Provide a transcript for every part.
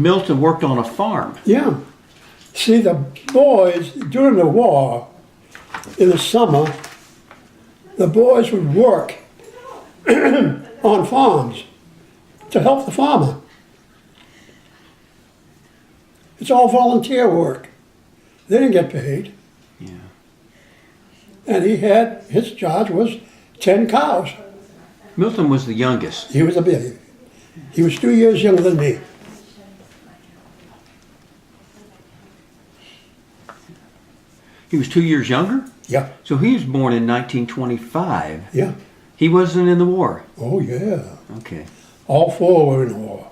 Milton worked on a farm. Yeah. See, the boys, during the war, in the summer, the boys would work on farms to help the farmer. It's all volunteer work. They didn't get paid. Yeah. And his charge was 10 cows. Milton was the youngest. He was a baby. He was 2 years younger than me. He was 2 years younger? Yeah. So he was born in 1925. Yeah. He wasn't in the war. Oh, yeah. Okay. All four were in the war.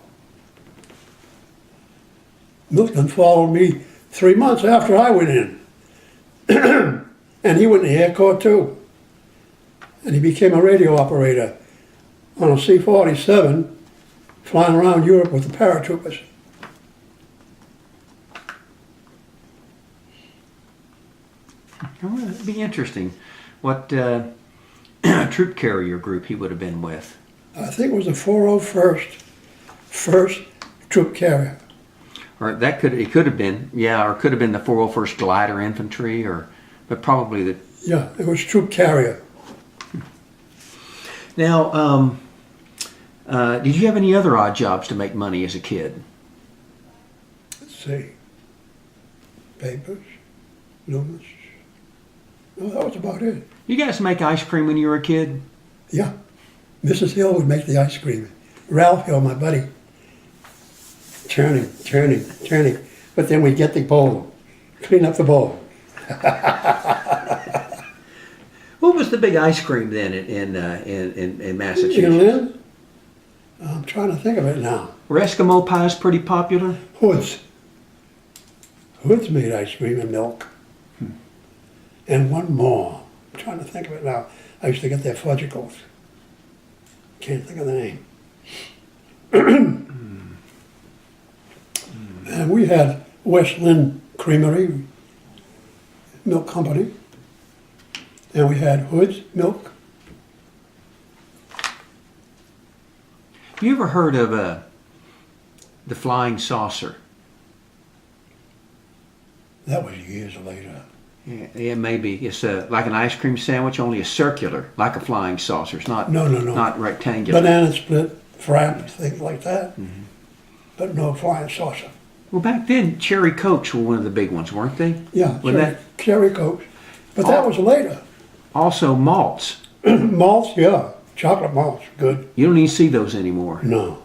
Milton followed me 3 months after I went in. And he went in the Air Corps too. And he became a radio operator on a C-47 flying around Europe with the paratroopers. Well, it'd be interesting what troop carrier group he would have been with. I think it was the 401st first troop carrier. Or it could have been, yeah, or it could have been the 401st Glider Infantry, but probably the. Yeah, it was troop carrier. Now, did you have any other odd jobs to make money as a kid? Let's see. Papers, lumens. No, that was about it. You guys make ice cream when you were a kid? Yeah. Mrs. Hill would make the ice cream. Ralph Hill, my buddy. Churning. But then we'd get the bowl, clean up the bowl. What was the big ice cream then in Massachusetts? You know, I'm trying to think of it now. Were Eskimo pies pretty popular? Hoods. Hoods made ice cream and milk. And one more. I'm trying to think of it now. I used to get their fudgicles. Can't think of the name. And we had West Lynn Creamery, milk company. And we had Hood's milk. Have you ever heard of the flying saucer? That was years later. Yeah, maybe. It's like an ice cream sandwich, only a circular, like a flying saucer. It's not, No. not rectangular. Banana split, frap, things like that. Mm-hmm. But no flying saucer. Well, back then, cherry Cokes were one of the big ones, weren't they? Yeah, cherry Cokes. But that was later. Also, malts. Malts, yeah. Chocolate malts, good. You don't even see those anymore. No.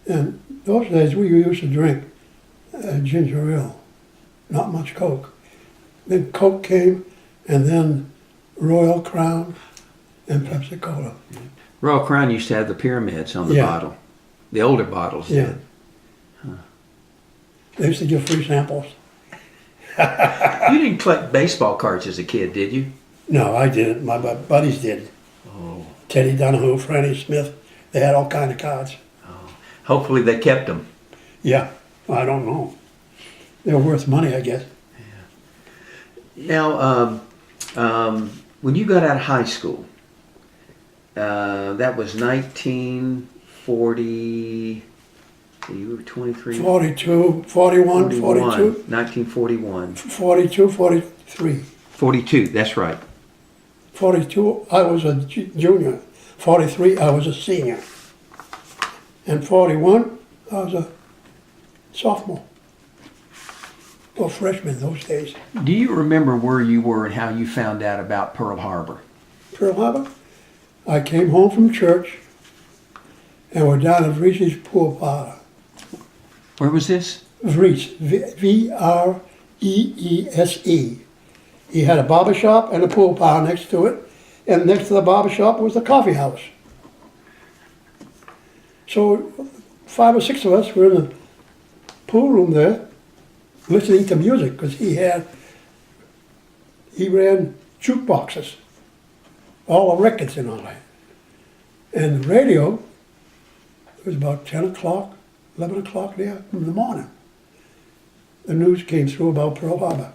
And those days we used to drink ginger ale. Not much Coke. Then Coke came, and then Royal Crown and Pepsi Cola. Royal Crown used to have the pyramids on the bottle. The older bottles did. Huh. They used to give free samples. You didn't collect baseball cards as a kid, did you? No, I didn't. My buddies did. Oh. Teddy Donahue, Franny Smith. They had all kind of cards. Oh. Hopefully they kept them. Yeah, I don't know. They were worth money, I guess. Now, when you got out of high school, that was 1940, you were 23? 42, 41, 42. 1941. 42, 43. 42, that's right. 42, I was a junior. 43, I was a senior. And 41, I was a sophomore. Or freshman those days. Do you remember where you were and how you found out about Pearl Harbor? Pearl Harbor? I came home from church and we're down at Vreese's pool parlor. Where was this? Vreese, V-R-E-E-S-E. He had a barber shop and a pool parlor next to it, and next to the barber shop was the coffee house. So 5 or 6 of us were in the pool room there, listening to music, because he ran jukeboxes, all the records and all that. And the radio, it was about 10 o'clock, 11 o'clock there in the morning. The news came through about Pearl Harbor.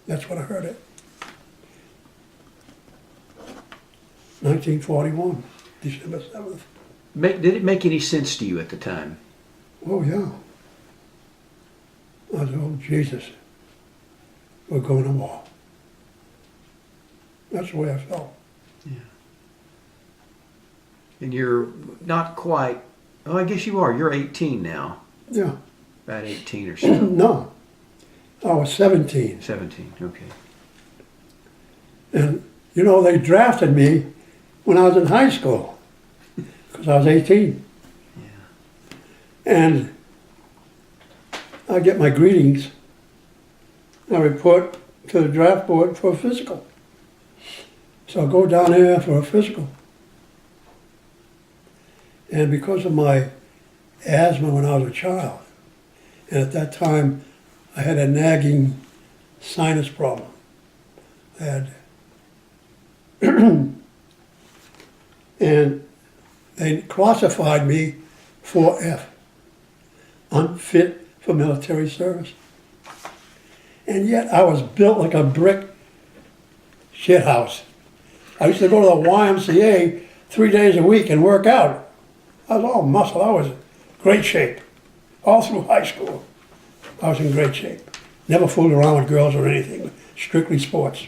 That's when I heard it. 1941, December 7th. Did it make any sense to you at the time? Oh, yeah. I said, oh, Jesus, we're going to war. That's the way I felt. And you're not quite, oh, I guess you are. You're 18 now. Yeah. About 18 or so. No, I was 17. 17, okay. And, you know, they drafted me when I was in high school, because I was 18. Yeah. And I get my greetings. I report to the draft board for a physical. So I go down there for a physical. And because of my asthma when I was a child, and at that time I had a nagging sinus problem. I had and they classified me 4F, unfit for military service. And yet I was built like a brick shithouse. I used to go to the YMCA 3 days a week and work out. I was all muscle. I was in great shape. All through high school, I was in great shape. Never fooled around with girls or anything, strictly sports.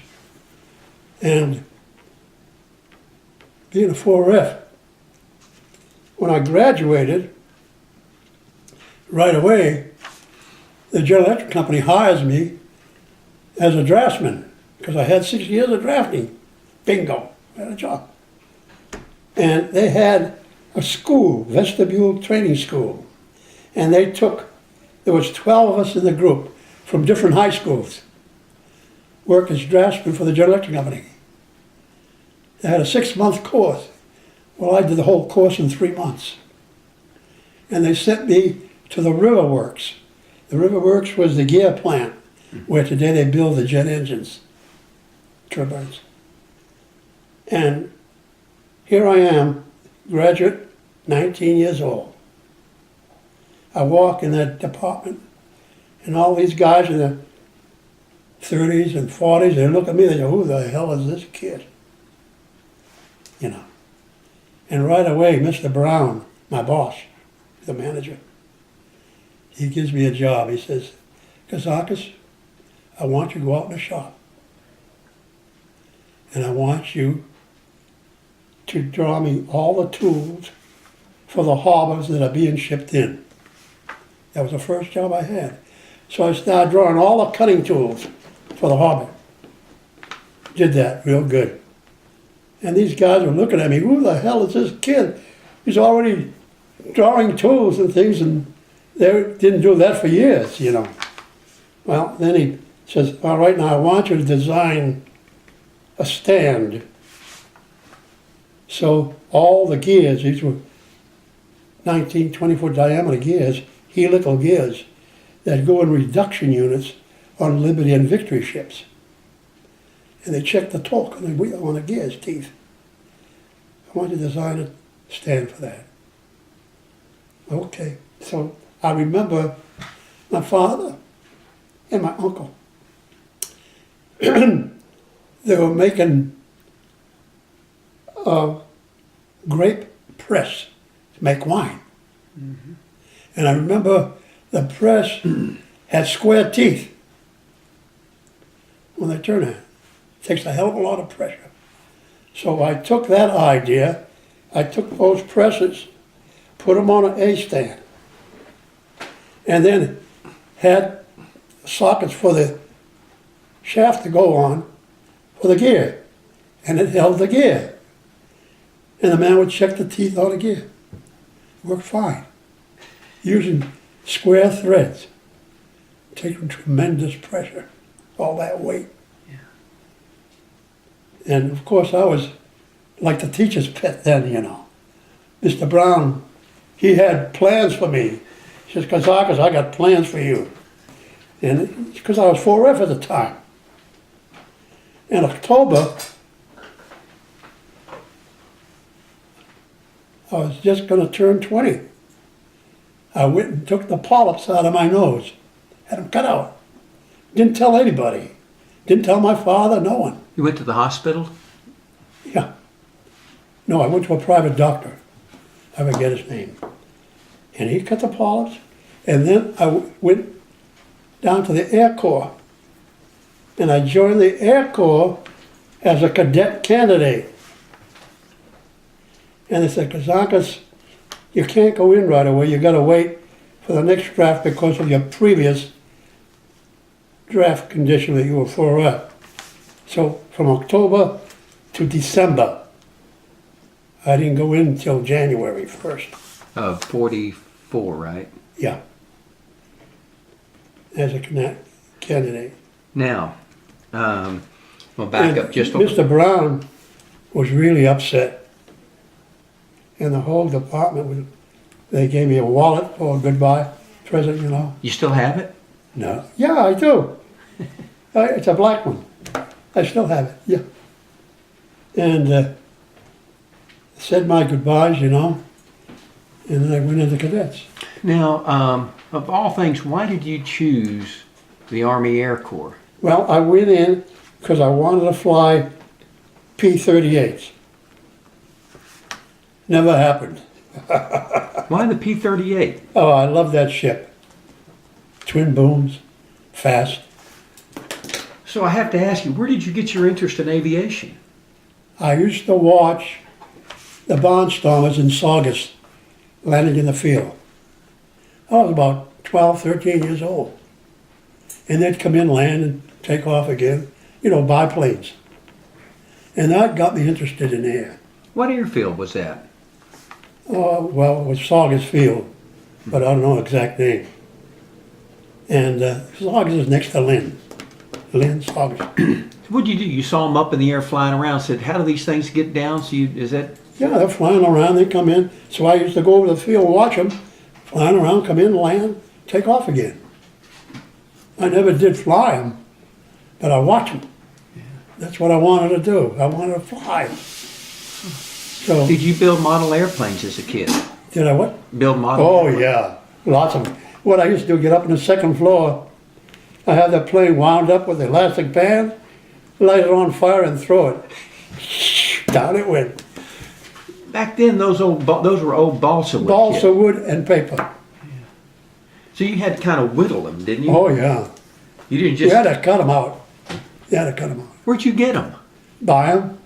And being a 4F, when I graduated, right away, the General Electric Company hires me as a draftsman, because I had 6 years of drafting. Bingo, I had a job. And they had a school, vestibule training school. And they took, there was 12 of us in the group from different high schools, worked as draftsmen for the General Electric Company. They had a 6-month course. Well, I did the whole course in 3 months. And they sent me to the River Works. The River Works was the gear plant where today they build the jet engines, turbines. And here I am, graduate, 19 years old. I walk in that department, and all these guys in their 30s and 40s, they look at me, they go, who the hell is this kid? You know. And right away, Mr. Brown, my boss, the manager, he gives me a job. He says, Kozakis, I want you to go out in the shop. And I want you to draw me all the tools for the harbors that are being shipped in. That was the first job I had. So I started drawing all the cutting tools for the harbor. Did that real good. And these guys were looking at me, who the hell is this kid? He's already drawing tools and things, and they didn't do that for years, you know. Well, then he says, all right, now I want you to design a stand. So all the gears, these were 19, 20-foot diameter gears, helical gears, that go in reduction units on Liberty and Victory ships. And they check the torque on the gears teeth. I want you to design a stand for that. Okay, so I remember my father and my uncle. They were making a grape press to make wine. Mm-hmm. And I remember the press had square teeth when they turn it. It takes a hell of a lot of pressure. So I took that idea, I took those presses, put them on an A stand, and then had sockets for the shaft to go on for the gear. And it held the gear. And the man would check the teeth on the gear. Worked fine. Using square threads, taking tremendous pressure, all that weight. And of course I was like the teacher's pet then, you know. Mr. Brown, he had plans for me. He says, Kozakis, I got plans for you. And because I was 4F at the time. In October, I was just going to turn 20. I went and took the polyps out of my nose. Had them cut out. Didn't tell anybody. Didn't tell my father, no one. You went to the hospital? Yeah. No, I went to a private doctor. I forget his name. And he cut the polyps. And then I went down to the Air Corps. And I joined the Air Corps as a cadet candidate. And they said, Kozakis, you can't go in right away. You got to wait for the next draft because of your previous draft condition that you were for. So from October to December, I didn't go in until January 1st. Of 44, right? Yeah, as a candidate. Now, we'll back And up just a Mr. Brown was really upset. And the whole department, they gave me a wallet for a goodbye present, you know. You still have it? No. Yeah, I do. It's a black one. I still have it, yeah. And said my goodbyes, you know, and then I went into cadets. Now, of all things, why did you choose the Army Air Corps? Well, I went in because I wanted to fly P-38s. Never happened. Why the P-38? Oh, I love that ship. Twin booms, fast. So I have to ask you, where did you get your interest in aviation? I used to watch the barnstormers in Saugus landing in the field. I was about 12, 13 years old. And they'd come in, land, and take off again, you know, biplanes. And that got me interested in air. What airfield was that? Well, it was Saugus Field, but I don't know the exact name. And Saugus is next to Lynn. Lynn, Saugus. What did you do? You saw them up in the air flying around, said, how do these things get down? So is that... Yeah, they're flying around, they come in. So I used to go over the field, watch them, flying around, come in, land, take off again. I never did fly them, but I watch them. Yeah. That's what I wanted to do. I wanted to fly. So, did you build model airplanes as a kid? did I what? Build model Oh, airplanes? yeah, lots of them. What I used to do, get up on the second floor, I had that plane wound up with elastic band, light it on fire and throw it. Down it went. Back then, those were old balsa wood Balsa kits. wood and paper. So you had to kind of whittle them, didn't you? Oh, yeah. You didn't You just... had to cut them out. You had to cut them out. Where'd you get them? Buy them,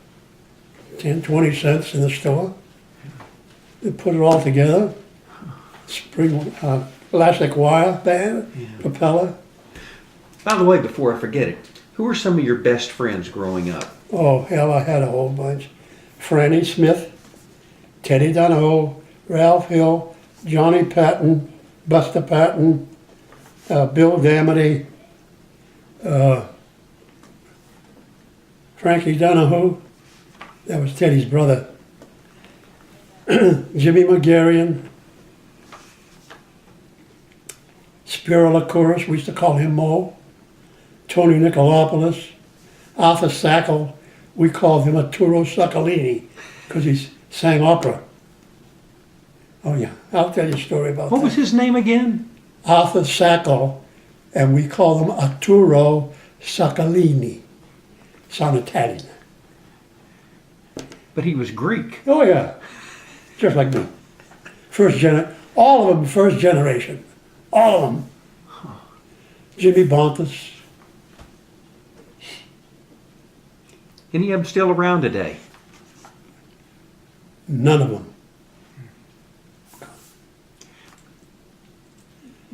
10, 20 cents in the store. They put it all together. Spring, elastic wire band, propeller. By the way, before I forget it, who were some of your best friends growing up? Oh, hell, I had a whole bunch. Franny Smith, Teddy Donahoe, Ralph Hill, Johnny Patton, Buster Patton, Bill Damity, Frankie Donahoe, that was Teddy's brother, Jimmy McGarrion, Spiro Lacouris, we used to call him Mo, Tony Nicolopoulos, Arthur Sackle, we called him Arturo Saccolini because he sang opera. Oh yeah, I'll tell you a story about that. What was his name again? Arthur Sackle, and we called him Arturo Saccolini. Sound Italian. But he was Greek. Oh yeah, just like me. All of them first generation. All of them. Jimmy Bontas. Any of them still around today? None of them.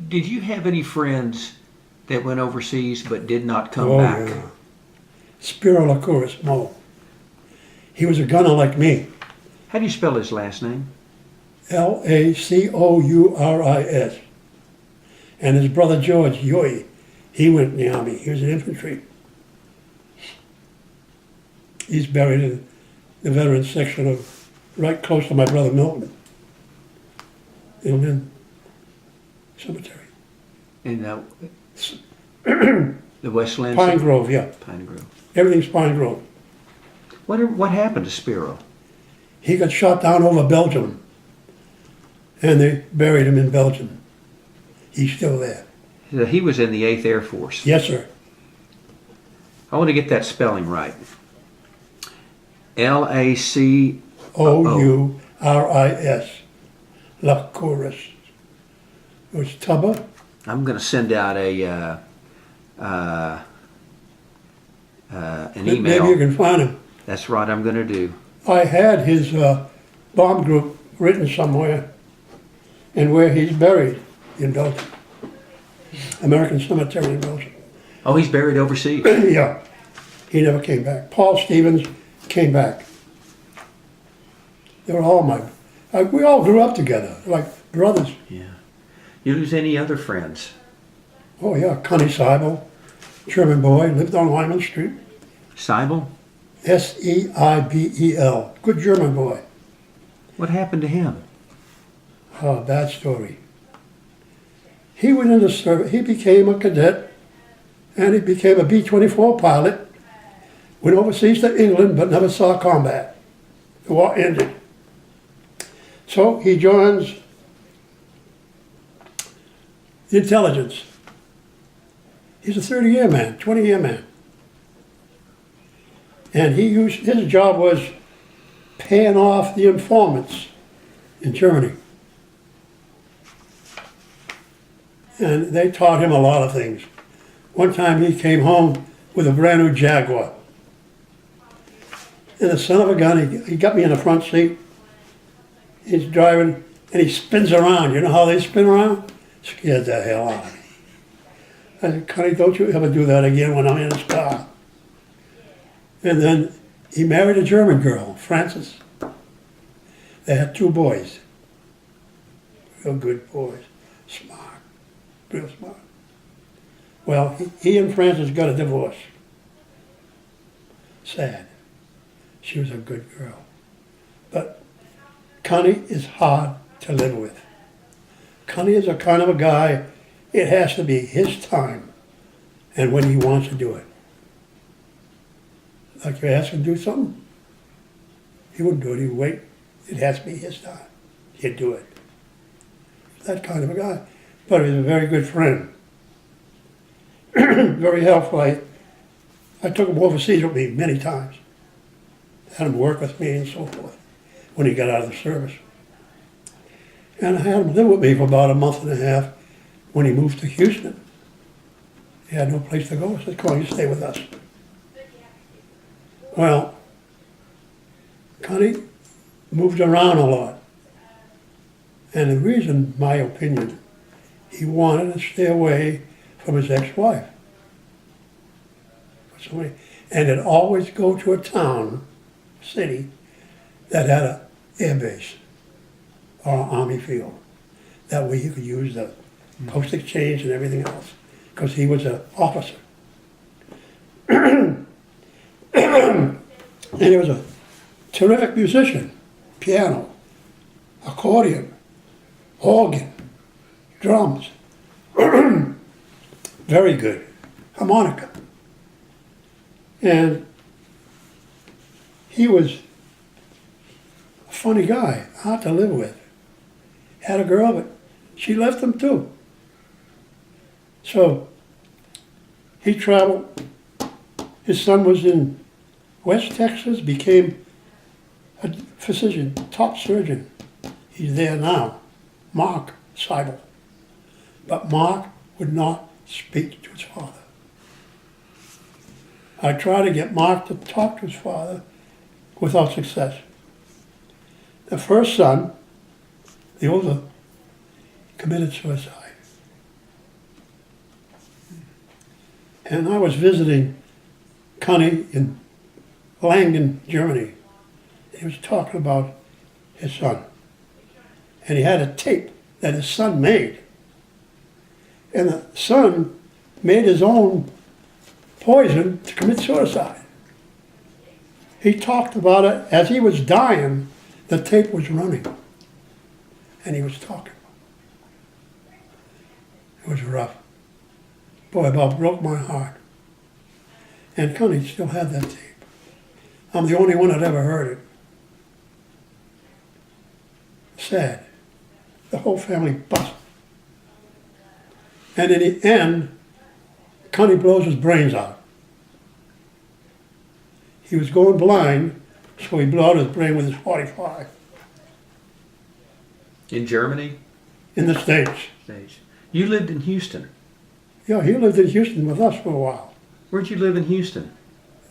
Did you have any friends that went overseas but did not come Oh back? yeah. Spiro Lacouris, Mo. He was a gunner like me. How do you spell his last name? Lacouris. And his brother George, Yoy, he went in the army. He was in infantry. He's buried in the veterans section of, right close to my brother Milton. In Lynn Cemetery. In the Westland? Pine Grove, yeah. Pine Grove. Everything's Pine Grove. What happened to Spiro? He got shot down over Belgium. And they buried him in Belgium. He's still there. He was in the 8th Air Force. Yes, sir. I want to get that spelling right. Lacouris. Ouris. Lacouris. It was Tubba. I'm going to send out a an Maybe email. you can find him. That's what I'm going to do. I had his bomb group written somewhere and where he's buried in Belgium. American Cemetery in Belgium. Oh, he's buried overseas. Yeah, he never came back. Paul Stevens came back. They were all we all grew up together, like brothers. Yeah. You lose any other friends? Oh yeah, Connie Seibel, German boy, lived on Lyman Street. Seibel? Seibel, good German boy. What happened to him? Oh, bad story. He went into service, he became a cadet, and he became a B-24 pilot, went overseas to England, but never saw combat. The war ended. So he joins the intelligence. He's a 30-year man, 20-year man. And his job was paying off the informants in Germany. And they taught him a lot of things. One time he came home with a brand new Jaguar. And the son of a gun, he got me in the front seat. He's driving and he spins around. You know how they spin around? Scared the hell out of me. I said, Connie, don't you ever do that again when I'm in this car. And then he married a German girl, Frances. They had 2 boys. Real good boys. Smart. Real smart. Well, he and Frances got a divorce. Sad. She was a good girl. But Connie is hard to live with. Connie is a kind of a guy, it has to be his time and when he wants to do it. Like you ask him to do something, he wouldn't do it, he'd wait. It has to be his time. He'd do it. That kind of a guy. But he was a very good friend. Very helpful. I took him overseas with me many times. Had him work with me and so forth when he got out of the service. And I had him live with me for about a month and a half when he moved to Houston. He had no place to go. I said, come on, you stay with us. Well, Connie moved around a lot. And the reason, my opinion, he wanted to stay away from his ex-wife. And he'd always go to a town, city, that had an air base or an army field. That way he could use the post exchange and everything else, because he was an officer. And he was a terrific musician, piano, accordion, organ, drums, very good, harmonica. And he was a funny guy, hard to live with. Had a girl, but she left him too. So he traveled. His son was in West Texas, became a physician, top surgeon. He's there now, Mark Seibel. But Mark would not speak to his father. I tried to get Mark to talk to his father without success. The first son, the older, committed suicide. And I was visiting Connie in Langen, Germany. He was talking about his son. And he had a tape that his son made. And the son made his own poison to commit suicide. He talked about it as he was dying, the tape was running. And he was talking. It was rough. Boy, about broke my heart. And Connie still had that tape. I'm the only one that ever heard it. Sad. The whole family busted. And in the end, Connie blows his brains out. He was going blind, so he blew out his brain with his 45. In Germany? In the States. You lived in Houston. Yeah, he lived in Houston with us for a while. Where'd you live in Houston?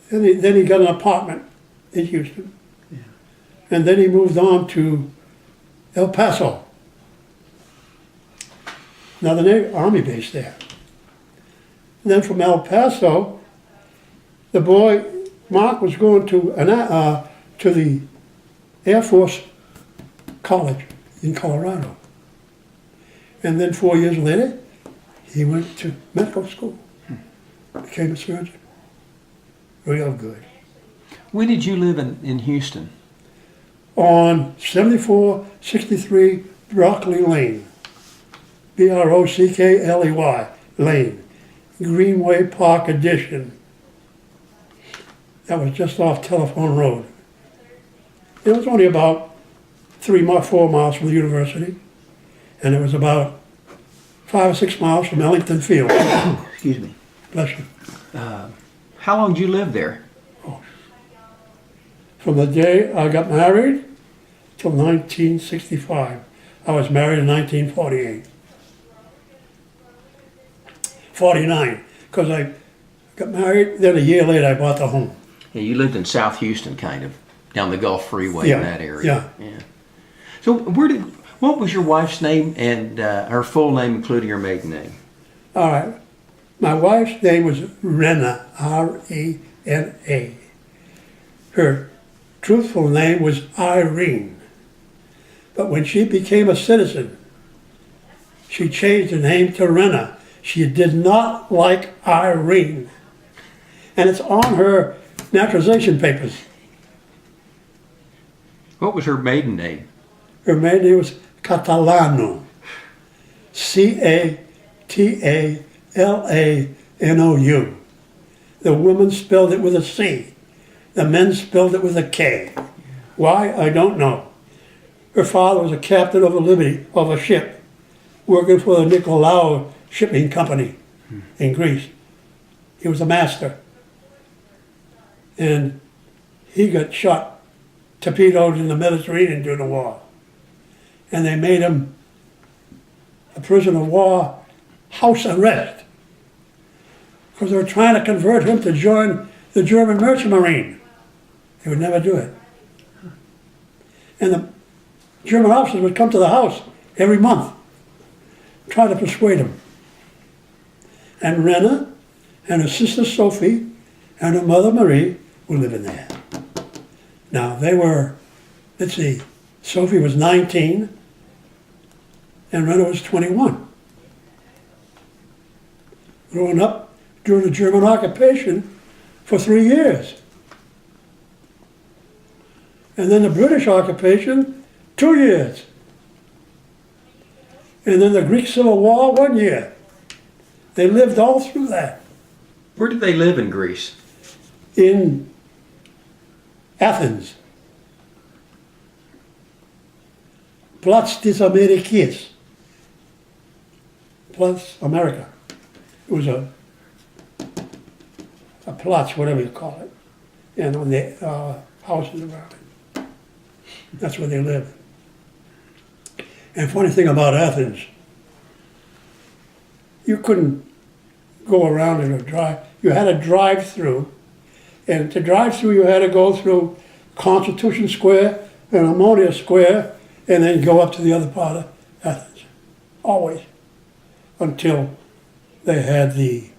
And then he got an apartment in Houston. Yeah. And then he moved on to El Paso. Another Army base there. And then from El Paso, the boy, Mark, was going to the Air Force College in Colorado. And then 4 years later, he went to medical school. Became a surgeon. Real good. When did you live in Houston? On 7463 Broccoli Lane. Brockley Lane. Greenway Park Addition. That was just off Telephone Road. It was only about 4 miles from the university, and it was about 5 or 6 miles from Ellington Field. Excuse me. Bless you. How long did you live there? From the day I got married till 1965. I was married in 1948. 49, because I got married, then a year later I bought the home. Yeah, you lived in South Houston, kind of, down the Gulf Freeway in that area. Yeah. So what was your wife's name and her full name, including her maiden name? All right. My wife's name was Rena, R-E-N-A. Her truthful name was Irene. But when she became a citizen, she changed her name to Rena. She did not like Irene. And it's on her naturalization papers. What was her maiden name? Her maiden name was Catalano. C-A-T-A-L-A-N-O-U. The women spelled it with a C. The men spelled it with a K. Why? I don't know. Her father was a captain of a ship, working for the Nicolaou Shipping Company in Greece. He was a master. And he got shot, torpedoed in the Mediterranean during the war. And they made him a prisoner of war, house arrest, because they were trying to convert him to join the German Merchant Marine. They would never do it. And the German officers would come to the house every month, try to persuade him. And Rena and her sister Sophie and her mother Marie were living there. Now they were, let's see, Sophie was 19 and Rena was 21. Growing up during the German occupation for 3 years. And then the British occupation, 2 years. And then the Greek Civil War, 1 year. They lived all through that. Where did they live in Greece? In Athens. Platz des Amerikis. Platz America. It was a platz, whatever you call it. And on the houses around it. That's where they lived. And funny thing about Athens, you couldn't go around it or drive. You had to drive through. And to drive through, you had to go through Constitution Square and Ammonia Square and then go up to the other part of Athens. Always. Until they had the,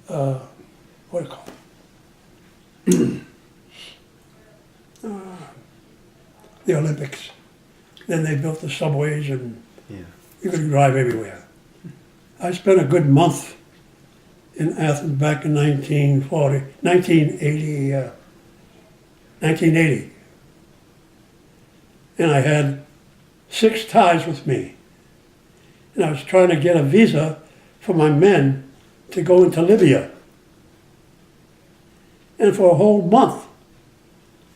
what do you call it? The Olympics. Then they built the subways and you could drive everywhere. I spent a good month in Athens back in 1980. And I had 6 ties with me. And I was trying to get a visa for my men to go into Libya. And for a whole month,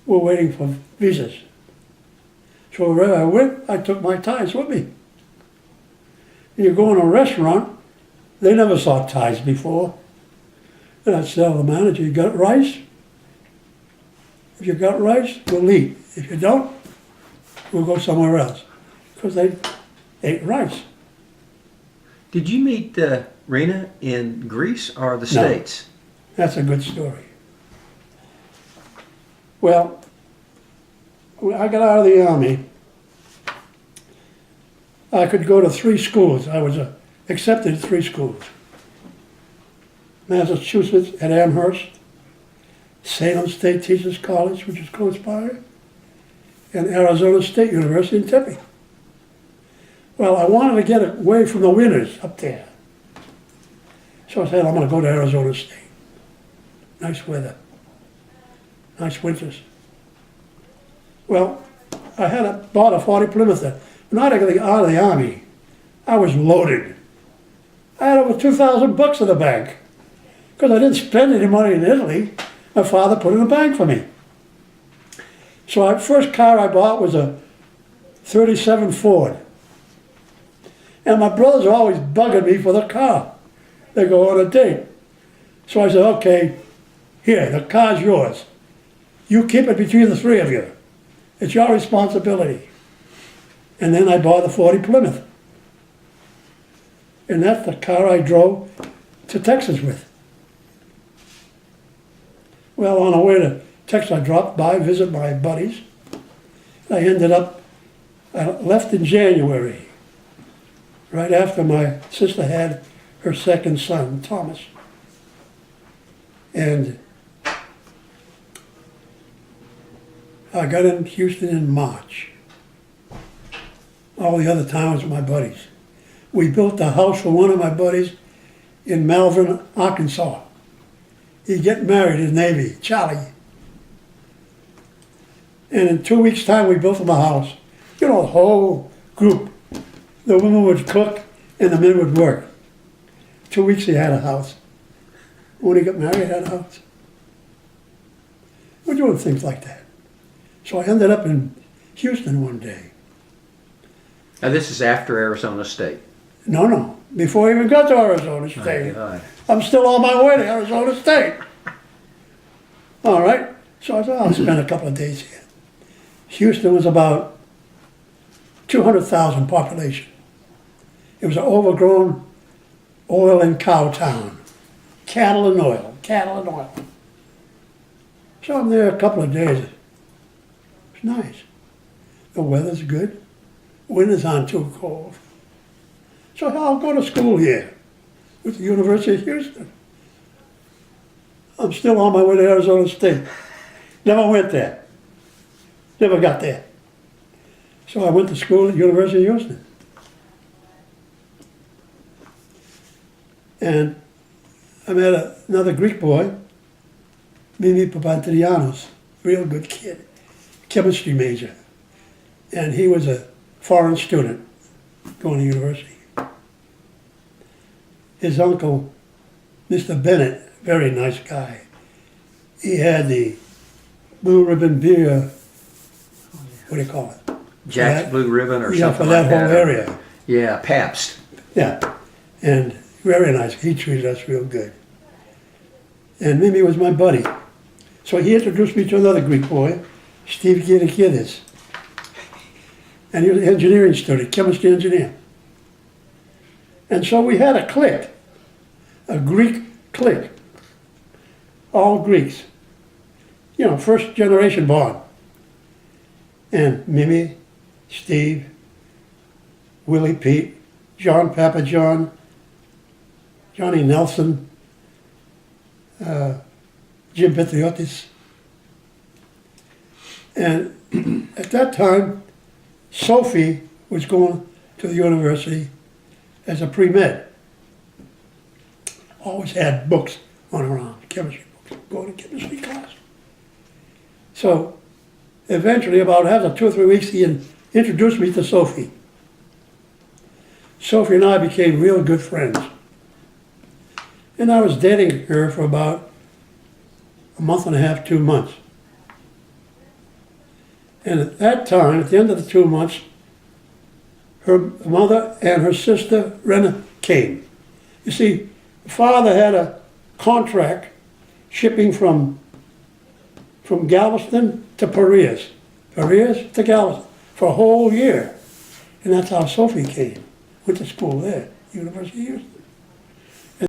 we're waiting for visas. So wherever I went, I took my ties with me. And you go in a restaurant, they never saw ties before. And I'd tell the manager, you got rice? If you got rice, we'll eat. If you don't, we'll go somewhere else. Because they ate rice. Did you meet Rena in Greece or the No. States? That's a good story. Well, when I got out of the Army, I could go to 3 schools. I was accepted at 3 schools. Massachusetts at Amherst, Salem State Teachers College, which is close by, and Arizona State University in Tempe. Well, I wanted to get away from the winters up there. So I said, I'm going to go to Arizona State. Nice weather, nice winters. Well, I had bought a 40 Plymouth then. When I got out of the Army, I was loaded. I had over $2,000 in the bank because I didn't spend any money in Italy. My father put it in the bank for me. So the first car I bought was a 37 Ford. And my brothers are always bugging me for the car. They go on a date. So I said, okay, here, the car's yours. You keep it between the 3 of you. It's your responsibility. And then I bought the 40 Plymouth. And that's the car I drove to Texas with. Well, on the way to Texas, I dropped by, visit my buddies. I left in January, right after my sister had her second son, Thomas. And I got in Houston in March. All the other time was my buddies. We built a house for one of my buddies in Malvern, Arkansas. He'd get married in the Navy, Charlie. And in 2 weeks' time, we built him a house. You know, the whole group. The women would cook and the men would work. 2 weeks he had a house. When he got married, he had a house. We're doing things like that. So I ended up in Houston one day. Now this is after Arizona State. No, before I even got to Arizona My State. God. I'm still on my way to Arizona State. All right, so I thought I'll spend a couple of days here. Houston was about 200,000 population. It was an overgrown oil and cow town. Cattle and oil, cattle and oil. So I'm there a couple of days. It's nice. The weather's good. Winter's not too cold. So I'll go to school here with the University of Houston. I'm still on my way to Arizona State. Never went there. Never got there. So I went to school at the University of Houston. And I met another Greek boy, Mimi Papantrianos, real good kid, chemistry major. And he was a foreign student going to university. His uncle, Mr. Bennett, very nice guy. He had the Blue Ribbon beer, what do you call it? Jack's Blue Ribbon or Yeah, something for that like that. whole area. Yeah, Pabst. Yeah, and very nice. He treated us real good. And Mimi was my buddy. So he introduced me to another Greek boy, Steve Girakidis. And he was an engineering student, chemistry engineer. And so we had a clique, a Greek clique, all Greeks. You know, first generation born. And Mimi, Steve, Willie Pete, John Papa John, Johnny Nelson, Jim Patriotis. And at that time, Sophie was going to the university as a pre-med. Always had books on her arm, chemistry books, going to chemistry class. So eventually, about after 2 or 3 weeks, he introduced me to Sophie. Sophie and I became real good friends. And I was dating her for about a month and a half, 2 months. And at that time, at the end of the 2 months, her mother and her sister, Rena, came. You see, the father had a contract shipping from Galveston to Parias to Galveston for a whole year. And that's how Sophie came, went to school there. University of Houston.